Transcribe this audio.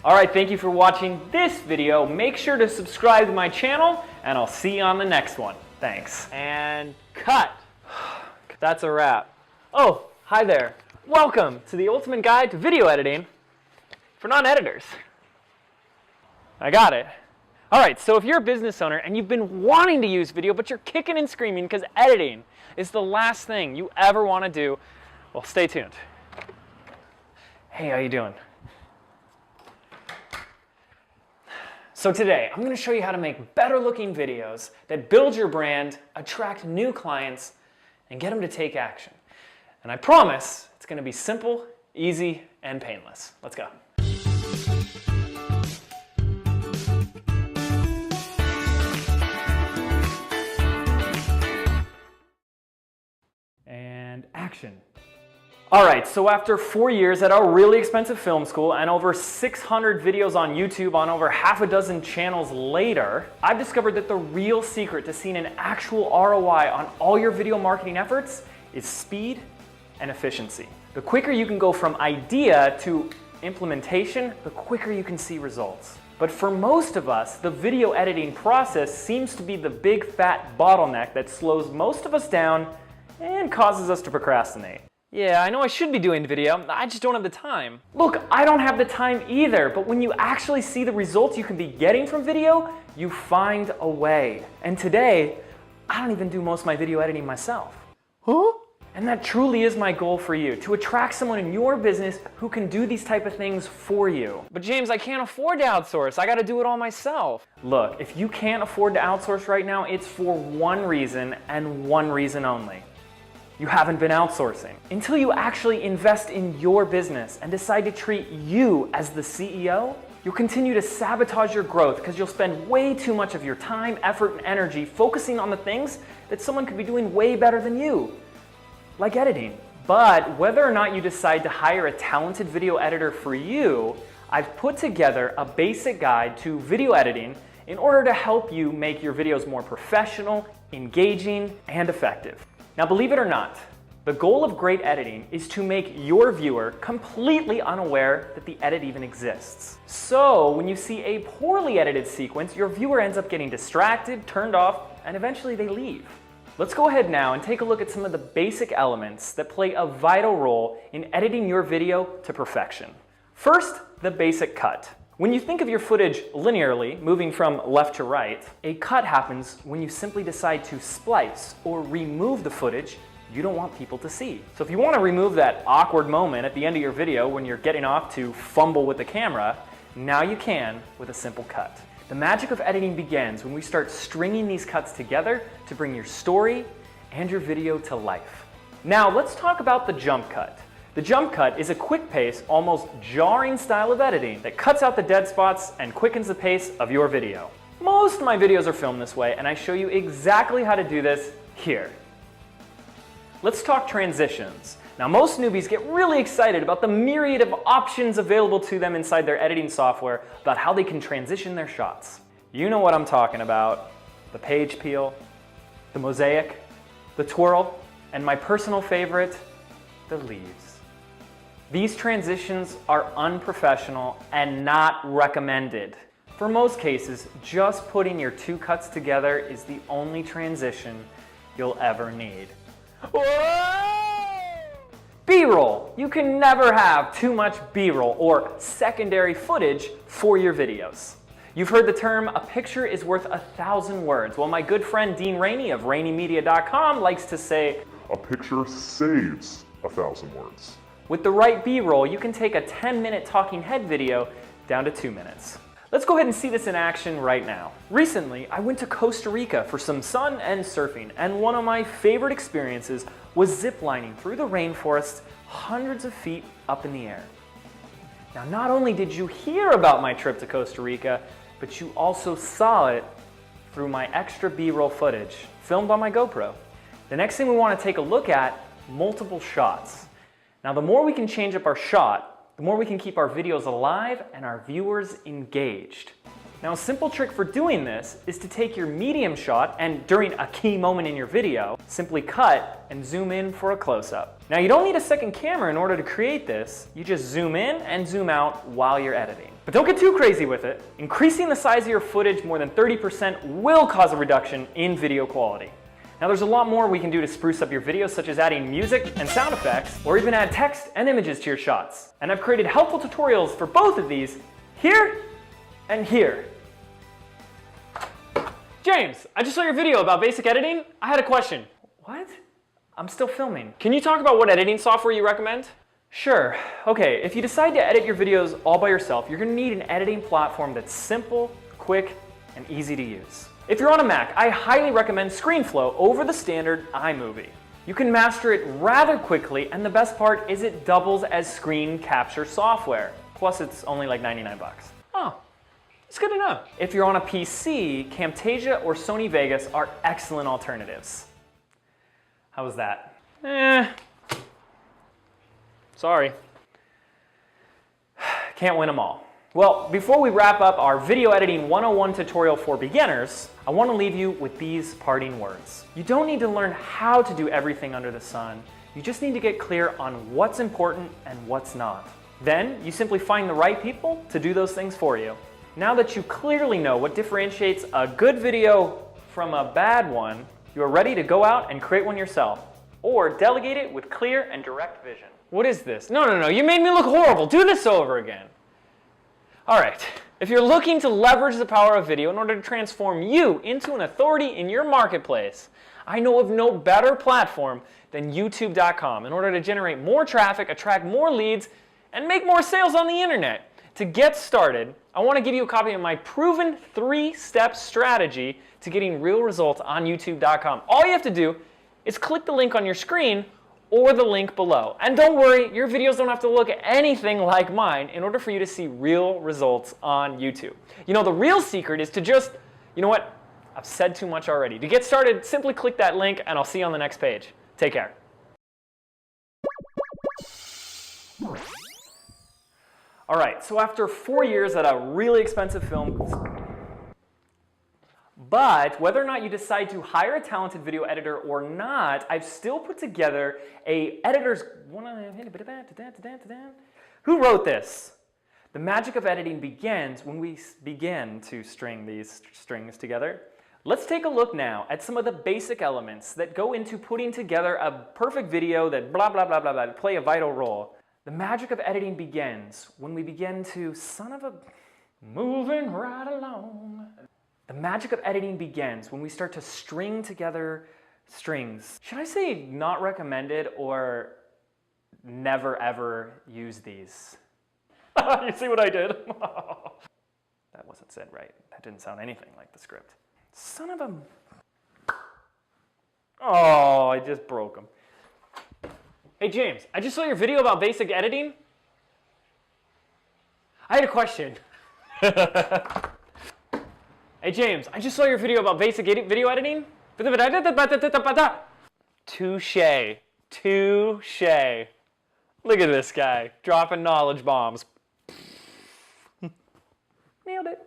All right, thank you for watching this video. Make sure to subscribe to my channel, and I'll see you on the next one. Thanks. And cut. That's a wrap. Oh, hi there. Welcome to the ultimate guide to video editing for non-editors. I got it. All right, so if you're a business owner and you've been wanting to use video, but you're kicking and screaming because editing is the last thing you ever want to do, well, stay tuned. Hey, how you doing? So today, I'm going to show you how to make better looking videos that build your brand, attract new clients, and get them to take action. And I promise it's going to be simple, easy, and painless. Let's go. And action. All right, so after 4 years at a really expensive film school and over 600 videos on YouTube on over half a dozen channels later, I've discovered that the real secret to seeing an actual ROI on all your video marketing efforts is speed and efficiency. The quicker you can go from idea to implementation, the quicker you can see results. But for most of us, the video editing process seems to be the big fat bottleneck that slows most of us down and causes us to procrastinate. Yeah, I know I should be doing video, I just don't have the time. Look, I don't have the time either, but when you actually see the results you can be getting from video, you find a way. And today, I don't even do most of my video editing myself. Huh? And that truly is my goal for you, to attract someone in your business who can do these type of things for you. But James, I can't afford to outsource. I gotta do it all myself. Look, if you can't afford to outsource right now, it's for one reason and one reason only. You haven't been outsourcing. Until you actually invest in your business and decide to treat you as the CEO, you'll continue to sabotage your growth because you'll spend way too much of your time, effort, and energy focusing on the things that someone could be doing way better than you, like editing. But whether or not you decide to hire a talented video editor for you, I've put together a basic guide to video editing in order to help you make your videos more professional, engaging, and effective. Now, believe it or not, the goal of great editing is to make your viewer completely unaware that the edit even exists. So when you see a poorly edited sequence, your viewer ends up getting distracted, turned off, and eventually they leave. Let's go ahead now and take a look at some of the basic elements that play a vital role in editing your video to perfection. First, the basic cut. When you think of your footage linearly, moving from left to right, a cut happens when you simply decide to splice or remove the footage you don't want people to see. So if you want to remove that awkward moment at the end of your video when you're getting off to fumble with the camera, now you can with a simple cut. The magic of editing begins when we start stringing these cuts together to bring your story and your video to life. Now let's talk about the jump cut. The jump cut is a quick pace, almost jarring style of editing that cuts out the dead spots and quickens the pace of your video. Most of my videos are filmed this way, and I show you exactly how to do this here. Let's talk transitions. Now, most newbies get really excited about the myriad of options available to them inside their editing software about how they can transition their shots. You know what I'm talking about. The page peel, the mosaic, the twirl, and my personal favorite, the leaves. These transitions are unprofessional and not recommended. For most cases, just putting your two cuts together is the only transition you'll ever need. B-roll. You can never have too much B-roll or secondary footage for your videos. You've heard the term, a picture is worth 1,000 words. Well, my good friend Dean Rainey of RaineyMedia.com likes to say, a picture saves 1,000 words. With the right B-roll, you can take a 10-minute talking head video down to 2 minutes. Let's go ahead and see this in action right now. Recently, I went to Costa Rica for some sun and surfing, and one of my favorite experiences was ziplining through the rainforest hundreds of feet up in the air. Now, not only did you hear about my trip to Costa Rica, but you also saw it through my extra B-roll footage filmed on my GoPro. The next thing we want to take a look at, multiple shots. Now, the more we can change up our shot, the more we can keep our videos alive and our viewers engaged. Now, a simple trick for doing this is to take your medium shot and during a key moment in your video, simply cut and zoom in for a close-up. Now, you don't need a second camera in order to create this. You just zoom in and zoom out while you're editing. But don't get too crazy with it. Increasing the size of your footage more than 30% will cause a reduction in video quality. Now there's a lot more we can do to spruce up your videos, such as adding music and sound effects, or even add text and images to your shots. And I've created helpful tutorials for both of these here and here. James, I just saw your video about basic editing. I had a question. What? I'm still filming. Can you talk about what editing software you recommend? Sure. Okay, if you decide to edit your videos all by yourself, you're going to need an editing platform that's simple, quick, and easy to use. If you're on a Mac, I highly recommend ScreenFlow over the standard iMovie. You can master it rather quickly, and the best part is it doubles as screen capture software. Plus, it's only like 99 bucks. Oh, it's good to know. If you're on a PC, Camtasia or Sony Vegas are excellent alternatives. How was that? Sorry. Can't win them all. Well, before we wrap up our video editing 101 tutorial for beginners, I want to leave you with these parting words. You don't need to learn how to do everything under the sun. You just need to get clear on what's important and what's not. Then, you simply find the right people to do those things for you. Now that you clearly know what differentiates a good video from a bad one, you are ready to go out and create one yourself, or delegate it with clear and direct vision. What is this? No, you made me look horrible. Do this over again. All right, if you're looking to leverage the power of video in order to transform you into an authority in your marketplace, I know of no better platform than YouTube.com in order to generate more traffic, attract more leads, and make more sales on the internet. To get started, I want to give you a copy of my proven 3-step strategy to getting real results on YouTube.com. All you have to do is click the link on your screen or the link below. And don't worry, your videos don't have to look anything like mine in order for you to see real results on YouTube. You know, the real secret is to just, you know what? I've said too much already. To get started, simply click that link and I'll see you on the next page. Take care. All right, so after 4 years at a really expensive film, but whether or not you decide to hire a talented video editor or not, I've still put together a editor's... Who wrote this? The magic of editing begins when we begin to string these strings together. Let's take a look now at some of the basic elements that go into putting together a perfect video that blah, blah, blah, blah, blah, play a vital role. The magic of editing begins when we begin to, moving right along. The magic of editing begins when we start to string together strings. Should I say not recommended or never ever use these? You see what I did? That wasn't said right. That didn't sound anything like the script. Son of a... Oh, I just broke them. Hey James, I just saw your video about basic editing. I had a question. Hey James, I just saw your video about basic video editing. Touche. Touche. Look at this guy, dropping knowledge bombs. Nailed it.